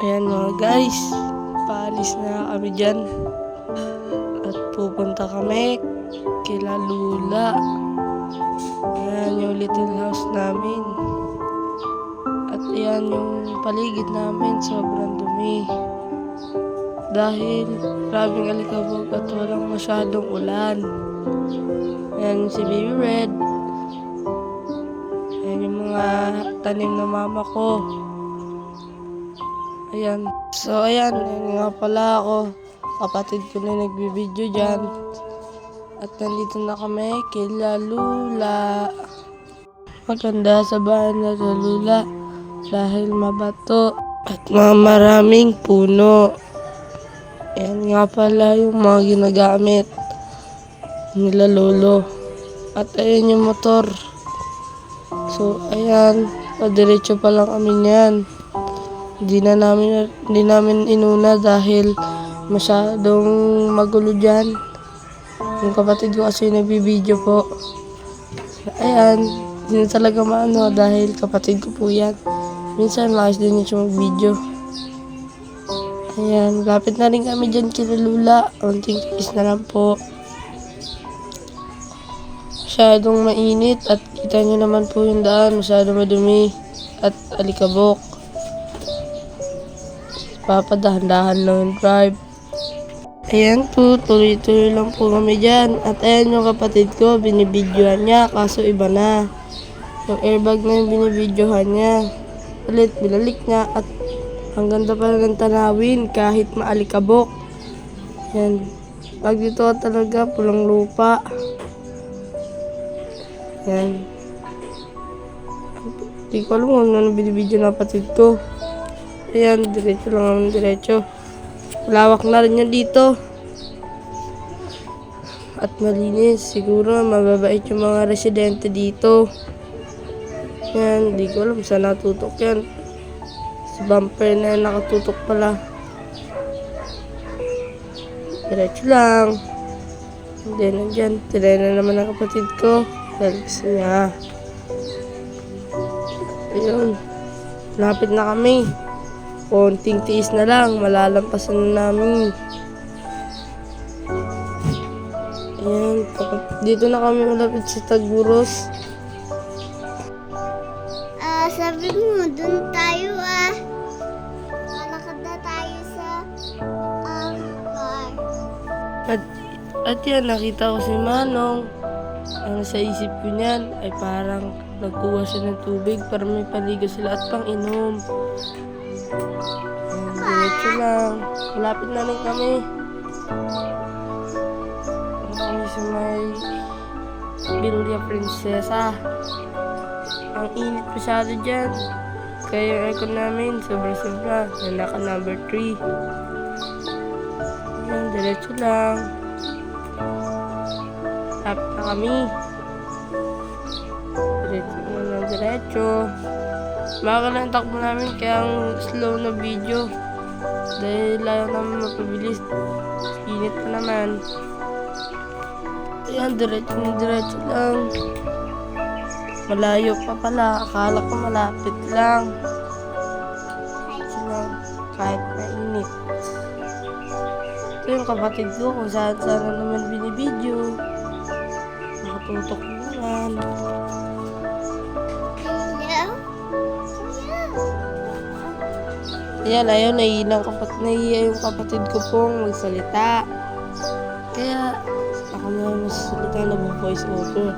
Ayan mga guys, paalis na kami dyan. At pupunta kami kila Lula. Ayan yung little house namin. At ayan yung paligid namin, sobrang dumi. Dahil maraming alikabok at walang masyadong ulan. Ayan si Baby Red. Ayan yung mga tanim na mama ko. Ayan. So, ayan nga pala ako. Kapatid ko na nagbibideo dyan. At nandito na kami kila Lula. Maganda sa bahay na Lula. Dahil mabato. At maraming puno. Ayan nga pala yung mga ginagamit nila lolo. At ayan yung motor. So, ayan. Padiretso pa lang kami niyan. Hindi namin inuna dahil masyadong magulo dyan. Yung kapatid ko kasi nagbibideo po. Ayan, hindi na talaga maano dahil kapatid ko po yan. Minsan maayos din siya mag-video. Ayan, lapit na rin kami dyan kila Lula. Unting tiis na lang po. Masyadong mainit at kita nyo naman po yung daan. Masyadong madumi at alikabok. Papadahan-dahan lang yung drive. Ayan po, tuloy-tuloy lang po kami dyan. At ayan yung kapatid ko, binibidyohan niya, kaso iba na. Yung airbag na yung binibidyohan niya. Ulit, binalik niya at ang ganda pala ng tanawin kahit maalikabok. Yan. Pag dito talaga, pulang lupa. Yan. Hindi ko alam kung ano binibidyo ng kapatid ko. Ayan, diretso lang naman, diretso. Lawak na rin yan dito. At malinis. Siguro mababait yung mga residente dito. Yan, di ko alam saan natutok yan. Sa bumper na yan nakatutok pala. Diretso lang. Hindi na dyan. Tinay na naman ang kapatid ko. Dahil gusto niya. Ayun. Lapit na kami. Konting tiis na lang, malalampasan na namin. Ayan, dito na kami malapit sa Taguros. Sabi mo, dun tayo lalakad na tayo sa bar. At yan, nakita ko si Manong. Ang sa isip ko niyan ay parang nagkuha siya ng tubig para may paligo sila at pang inom. Diretso lang. Malapit na rin kami. Kami sa may Villa Princesa. Ang init masyado dyan. Kaya yung aircon namin, sobra-sobra. Naka number 3. Ayan, diretso lang. Lapit na kami. Diretso lang, diretso. Baka lang takbo namin kaya ang slow na video dahil ayaw naman mapabilis. Init pa naman. Ayan, diretso lang. Malayo pa pala. Akala ko malapit lang. Kahit mainit. Ito yung kapatid ko kung saan naman binibideo. Nakatutok naman. Ayan, ayaw, nahiya yung kapatid ko pong magsalita. Kaya, ako na magsasalita na voice over.